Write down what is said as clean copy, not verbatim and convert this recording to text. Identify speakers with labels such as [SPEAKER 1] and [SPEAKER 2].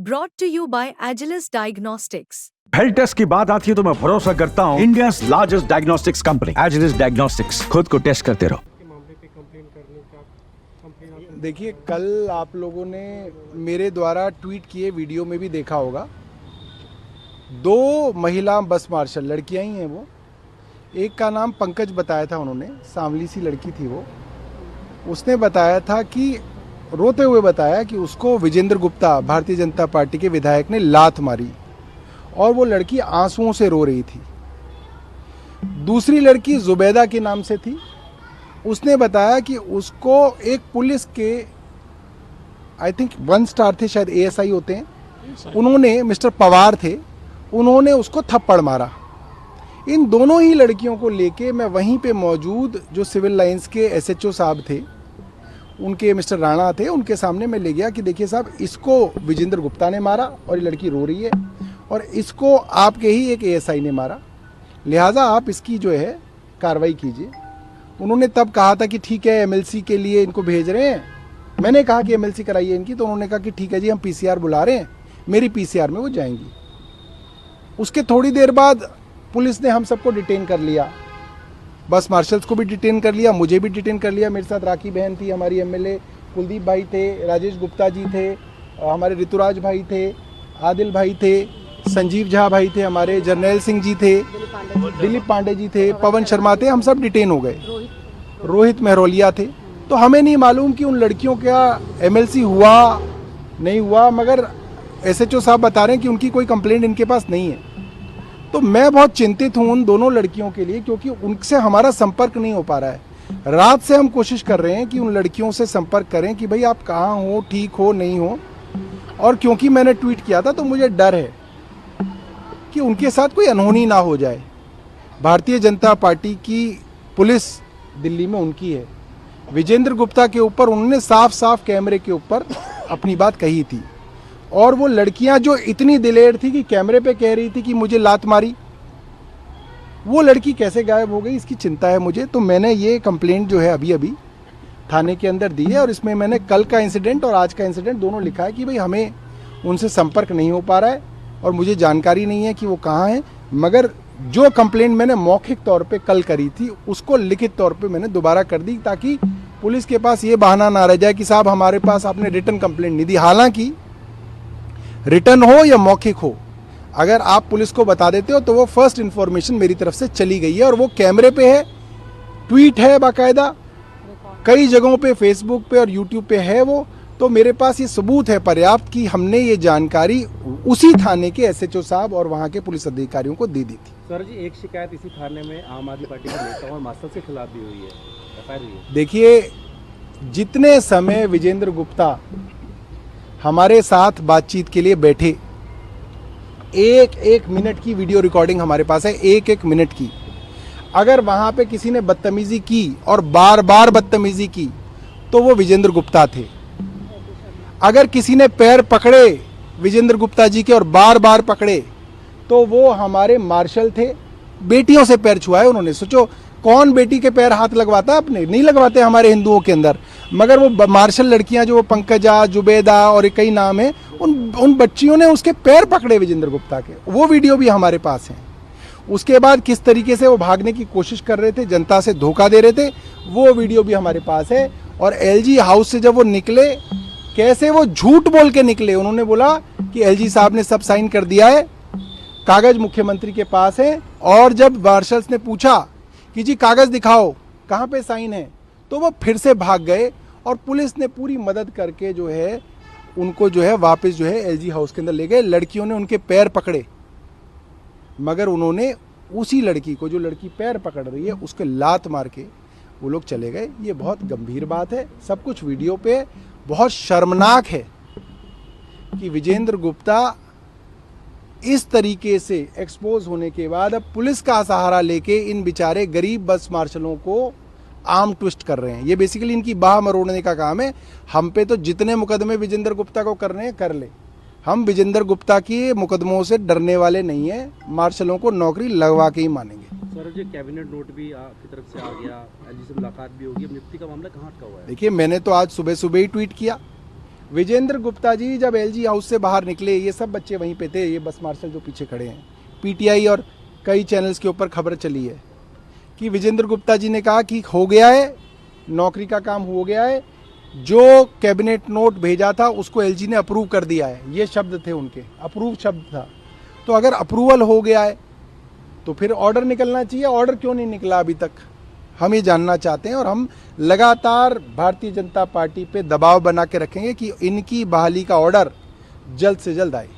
[SPEAKER 1] Brought to you by Agilus Diagnostics.
[SPEAKER 2] Health test की बात आती है तो मैं भरोसा करता हूँ India's largest diagnostics company Agilus diagnostics. खुद को टेस्ट करते रहो।
[SPEAKER 3] देखिए, कल आप लोगों ने मेरे द्वारा ट्वीट किए वीडियो में भी देखा होगा, 2 महिला बस मार्शल लड़कियां ही हैं। वो एक का नाम पंकज बताया था उन्होंने, सांवली सी लड़की थी वो। उसने बताया था कि रोते हुए बताया कि उसको विजेंद्र गुप्ता भारतीय जनता पार्टी के विधायक ने लात मारी और वो लड़की आंसुओं से रो रही थी। दूसरी लड़की जुबैदा के नाम से थी। उसने बताया कि उसको एक पुलिस के आई थिंक 1 स्टार थे, शायद ASI होते हैं, उन्होंने मिस्टर पवार थे, उन्होंने उसको थप्पड़ मारा। इन दोनों ही लड़कियों को लेके मैं वहीं पे मौजूद जो सिविल लाइंस के SHO साहब थे, उनके मिस्टर राणा थे, उनके सामने मैं ले गया कि देखिए साहब, इसको विजेंद्र गुप्ता ने मारा और ये लड़की रो रही है, और इसको आपके ही एक ASI ने मारा, लिहाजा आप इसकी जो है कार्रवाई कीजिए। उन्होंने तब कहा था कि ठीक है, MLC के लिए इनको भेज रहे हैं। मैंने कहा कि MLC कराइए इनकी, तो उन्होंने कहा कि ठीक है जी, हम PCR बुला रहे हैं, मेरी PCR में वो जाएंगी। उसके थोड़ी देर बाद पुलिस ने हम सबको डिटेन कर लिया, बस मार्शल्स को भी डिटेन कर लिया, मुझे भी डिटेन कर लिया। मेरे साथ राखी बहन थी, हमारी MLA कुलदीप भाई थे, राजेश गुप्ता जी थे, हमारे ऋतुराज भाई थे, आदिल भाई थे, संजीव झा भाई थे, हमारे जर्नैल सिंह जी थे, दिलीप पांडे जी थे, पवन शर्मा थे, हम सब डिटेन हो गए। रोहित मेहरोलिया थे। तो हमें नहीं मालूम कि उन लड़कियों का MLC हुआ नहीं हुआ, मगर SHO साहब बता रहे हैं कि उनकी कोई कंप्लेंट इनके पास नहीं है। तो मैं बहुत चिंतित हूँ उन दोनों लड़कियों के लिए, क्योंकि उनसे हमारा संपर्क नहीं हो पा रहा है। रात से हम कोशिश कर रहे हैं कि उन लड़कियों से संपर्क करें कि भाई आप कहाँ हो, ठीक हो नहीं हो। और क्योंकि मैंने ट्वीट किया था तो मुझे डर है कि उनके साथ कोई अनहोनी ना हो जाए। भारतीय जनता पार्टी की पुलिस दिल्ली में उनकी है। विजेंद्र गुप्ता के ऊपर उन्होंने साफ साफ कैमरे के ऊपर अपनी बात कही थी, और वो लड़कियां जो इतनी दिलेर थी कि कैमरे पे कह रही थी कि मुझे लात मारी, वो लड़की कैसे गायब हो गई, इसकी चिंता है मुझे। तो मैंने ये कंप्लेंट जो है अभी अभी थाने के अंदर दी है, और इसमें मैंने कल का इंसिडेंट और आज का इंसिडेंट दोनों लिखा है कि भाई हमें उनसे संपर्क नहीं हो पा रहा है और मुझे जानकारी नहीं है कि वो कहाँ हैं। मगर जो कंप्लेंट मैंने मौखिक तौर पे कल करी थी, उसको लिखित तौर पे मैंने दोबारा कर दी, ताकि पुलिस के पास ये बहाना ना रह जाए कि साहब हमारे पास आपने रिटर्न कंप्लेंट नहीं दी। हालांकि रिटर्न हो या मौखिक हो, अगर आप पुलिस को बता देते हो तो वो फर्स्ट इंफॉर्मेशन मेरी तरफ से चली गई है, और वो कैमरे पे है, ट्वीट है बाकायदा, कई जगहों पे फेसबुक पे और यूट्यूब पे है वो। तो मेरे पास ये सबूत है पर्याप्त कि हमने ये जानकारी उसी थाने के SHO साहब और वहाँ के पुलिस अधिकारियों को दे दी थी।
[SPEAKER 4] सर जी, एक शिकायत इसी थाने में आम आदमी पार्टी के नेता और मास्टर के खिलाफ भी हुई है, FIR हुई है।
[SPEAKER 3] देखिए, जितने समय विजेंद्र गुप्ता हमारे साथ बातचीत के लिए बैठे, एक मिनट की वीडियो रिकॉर्डिंग हमारे पास है, एक मिनट की। अगर वहां पे किसी ने बदतमीजी की और बार बार बदतमीजी की तो वो विजेंद्र गुप्ता थे। अगर किसी ने पैर पकड़े विजेंद्र गुप्ता जी के और बार बार पकड़े तो वो हमारे मार्शल थे। बेटियों से पैर छुआए उन्होंने। सोचो, कौन बेटी के पैर हाथ लगवाता है? अपने नहीं लगवाते हमारे हिंदुओं के अंदर। मगर वो मार्शल लड़कियां जो पंकजा, जुबैदा और कई नाम है, उन बच्चियों ने उसके पैर पकड़े विजेंद्र गुप्ता के। वो वीडियो भी हमारे पास है। उसके बाद किस तरीके से वो भागने की कोशिश कर रहे थे, जनता से धोखा दे रहे थे, वो वीडियो भी हमारे पास है। और LG हाउस से जब वो निकले, कैसे वो झूठ बोल के निकले। उन्होंने बोला कि LG साहब ने सब साइन कर दिया है, कागज मुख्यमंत्री के पास है। और जब मार्शल्स ने पूछा कि जी कागज दिखाओ, कहाँ पे साइन है, तो वो फिर से भाग गए। और पुलिस ने पूरी मदद करके जो है उनको जो है वापस जो है LG हाउस के अंदर ले गए। लड़कियों ने उनके पैर पकड़े, मगर उन्होंने उसी लड़की को, जो लड़की पैर पकड़ रही है, उसके लात मार के वो लोग चले गए। ये बहुत गंभीर बात है, सब कुछ वीडियो पे। बहुत शर्मनाक है कि विजेंद्र गुप्ता इस तरीके से एक्सपोज होने के बाद अब पुलिस का सहारा लेके इन बेचारे गरीब बस मार्शलों को आर्म ट्विस्ट कर रहे हैं। ये बेसिकली इनकी बाह मरोड़ने का काम है। हम पे तो जितने मुकदमे विजेंद्र गुप्ता को करने हैं कर ले, हम विजेंद्र गुप्ता के मुकदमों से डरने वाले नहीं हैं। मार्शलों को नौकरी लगवा के ही मानेंगे।
[SPEAKER 4] सर जी, कैबिनेट नोट भी आपकी तरफ से आ गया, LG से मुलाकात भी होगी, अब नियुक्ति का मामला कहाँ अटका हुआ है?
[SPEAKER 3] देखिए, मैंने तो आज सुबह सुबह ही ट्वीट किया। विजेंद्र गुप्ता जी जब एलजी हाउस से बाहर निकले, ये सब बच्चे वहीं पे थे, ये बस मार्शल जो पीछे खड़े हैं, पीटीआई और कई चैनल्स के ऊपर खबर चली है कि विजेंद्र गुप्ता जी ने कहा कि हो गया है, नौकरी का काम हो गया है, जो कैबिनेट नोट भेजा था उसको एलजी ने अप्रूव कर दिया है। ये शब्द थे उनके, अप्रूव शब्द था। तो अगर अप्रूवल हो गया है तो फिर ऑर्डर निकलना चाहिए। ऑर्डर क्यों नहीं निकला अभी तक, हम ये जानना चाहते हैं। और हम लगातार भारतीय जनता पार्टी पे दबाव बना के रखेंगे कि इनकी बहाली का ऑर्डर जल्द से जल्द आए।